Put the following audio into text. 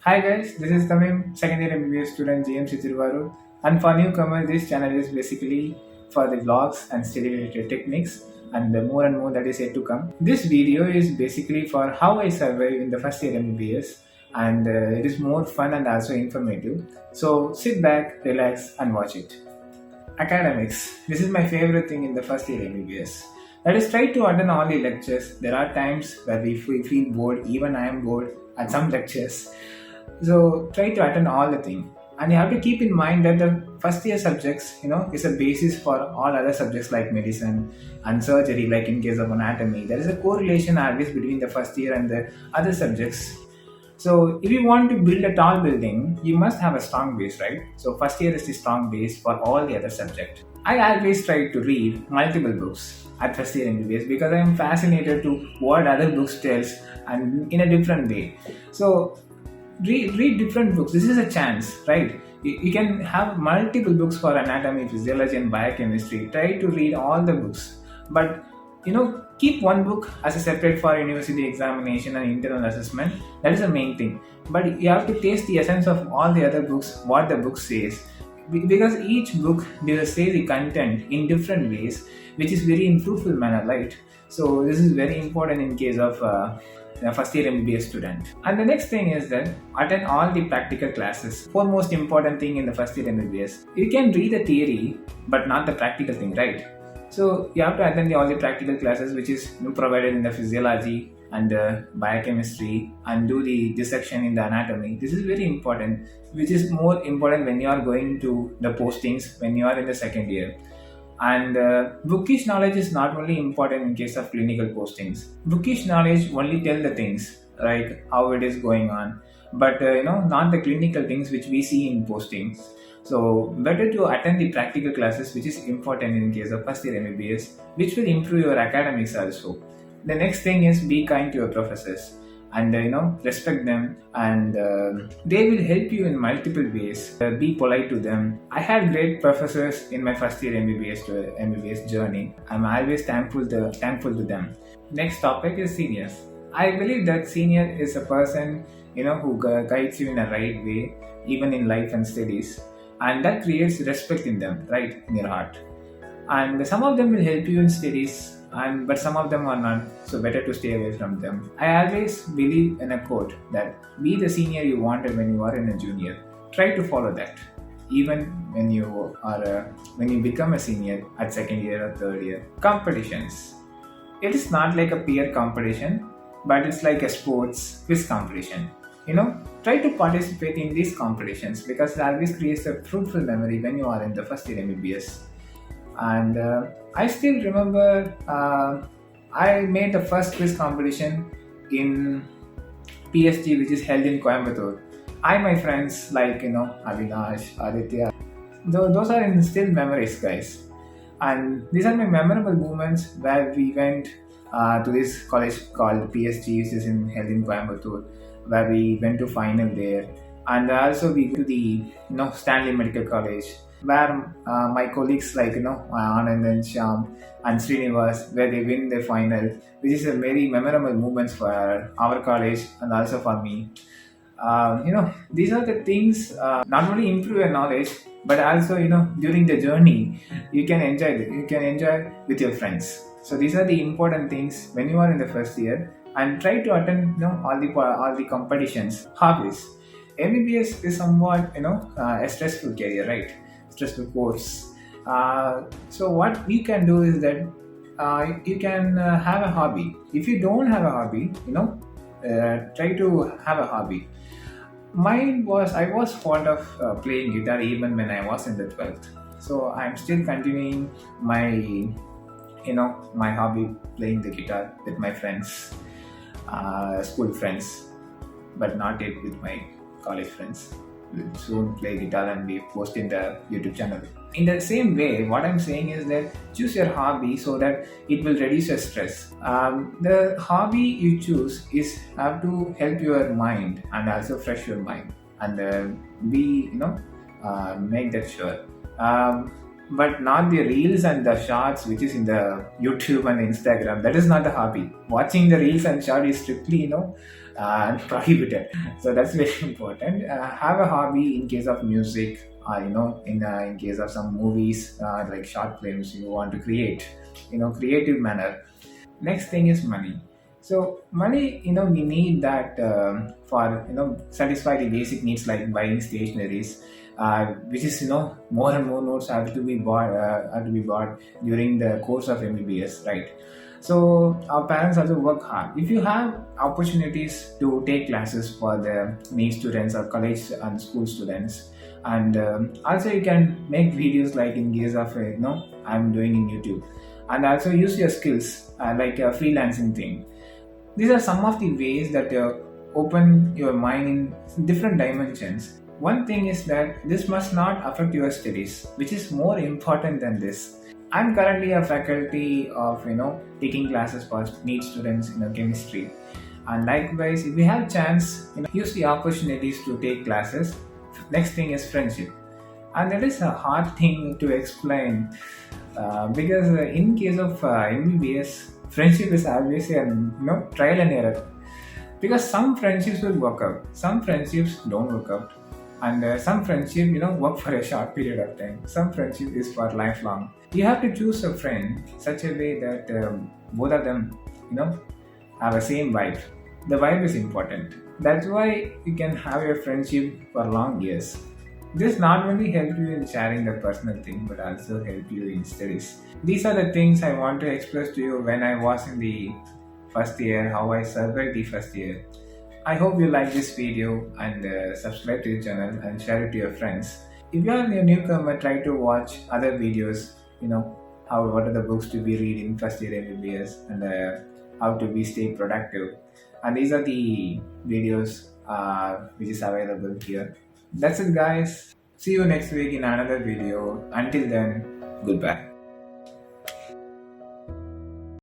Hi guys, this is Thameem, second year MBBS student GMC thiruvarur. And for newcomers, this channel is basically for the vlogs and study related techniques and the more and more that is yet to come. This video is basically for how I survive in the first year MBBS and it is more fun and also informative. So sit back, relax and watch it. Academics. This is my favorite thing in the first year MBBS. That is, try to attend all the lectures. There are times where we feel bored, even I am bored at some lectures. So try to attend all the thing. And you have to keep in mind that the first year subjects, is a basis for all other subjects like medicine and surgery, like in case of anatomy. There is a correlation always between the first year and the other subjects. So if you want to build a tall building, you must have a strong base, right? So first year is the strong base for all the other subjects. I always try to read multiple books at first year MBBS because I am fascinated to what other books tells and in a different way. So read different books. This is a chance, right? You can have multiple books for anatomy, physiology and biochemistry. Try to read all the books, but keep one book as a separate for university examination and internal assessment. That is the main thing, but you have to taste the essence of all the other books, what the book says, because each book will say the content in different ways, which is very in fruitful manner, right? So this is very important in case of a first year MBBS student. And the next thing is that attend all the practical classes. Foremost important thing in the first year MBBS. You can read the theory, but not the practical thing, right? So you have to attend all the practical classes, which is provided in the physiology and biochemistry, and do the dissection in the anatomy. This is very important, which is more important when you are going to the postings when you are in the second year. And bookish knowledge is not only important in case of clinical postings. Bookish knowledge only tell the things like how it is going on, but not the clinical things which we see in postings. So better to attend the practical classes, which is important in case of first year MBBS, which will improve your academics also. The next thing is be kind to your professors and respect them, and they will help you in multiple ways. Be polite to them. I had great professors in my first year MBBS journey. I'm always thankful to them. Next topic is seniors. I believe that senior is a person who guides you in a right way, even in life and studies, and that creates respect in them, right, in your heart. And some of them will help you in studies, but some of them are not, so better to stay away from them. I always believe in a quote that be the senior you wanted when you are in a junior. Try to follow that even when you become a senior at second year or third year. Competitions. It is not like a peer competition, but it's like a sports quiz competition. Try to participate in these competitions because it always creates a fruitful memory when you are in the first year MBBS. And I still remember I made the first quiz competition in PSG, which is held in Coimbatore. My friends like Avinash, Aditya, those are in still memories, guys. And these are my memorable moments where we went to this college called PSG, which is held in Coimbatore, where we went to final there. And also we go to the Stanley Medical College, where my colleagues like Anand and Shyam and Srinivas, where they win the final, which is a very memorable moments for our college and also for me. These are the things not only improve your knowledge, but also during the journey you can enjoy with your friends. So these are the important things when you are in the first year, and try to attend all the competitions. Hobbies. MBBS is somewhat a stressful career, right? Stressful course. So what you can do is that you can have a hobby. If you don't have a hobby, try to have a hobby. Mine was I was fond of playing guitar even when I was in the 12th. So I'm still continuing my hobby, playing the guitar with my friends, school friends, but not yet with my college friends. We'll soon play guitar and we post in the YouTube channel. In the same way, what I'm saying is that choose your hobby so that it will reduce your stress. The hobby you choose is have to help your mind and also fresh your mind, and make that sure. But not the reels and the shorts which is in the YouTube and Instagram. That is not the hobby. Watching the reels and short is strictly and prohibited. So that's very important. Have a hobby in case of music, in case of some movies, like short films you want to create, creative manner. Next thing is money. So money, we need that for satisfy the basic needs like buying stationaries, which is more and more notes have to be bought during the course of MBBS, right? So our parents also work hard. If you have opportunities to take classes for the NEET students or college and school students, and also you can make videos like in case of I'm doing in YouTube, and also use your skills like a freelancing thing. These are some of the ways that open your mind in different dimensions. One thing is that this must not affect your studies, which is more important than this. I'm currently a faculty of taking classes for NEET students in chemistry, and likewise, if we have chance, use the opportunities to take classes. Next thing is friendship, and that is a hard thing to explain because in case of MBBS, friendship is always a trial and error, because some friendships will work out, some friendships don't work out, and some friendship work for a short period of time, some friendship is for lifelong. You have to choose a friend such a way that both of them have a same vibe. The vibe is important. That's why you can have a friendship for long years. This not only help you in sharing the personal thing but also help you in studies. These are the things I want to express to you when I was in the first year, how I survived the first year. I hope you like this video and subscribe to the channel and share it to your friends. If you are a newcomer, try to watch other videos, what are the books to be read in first year MBBS, and how to be stay productive. And these are the videos which is available here. That's it guys. See you next week in another video. Until then, goodbye.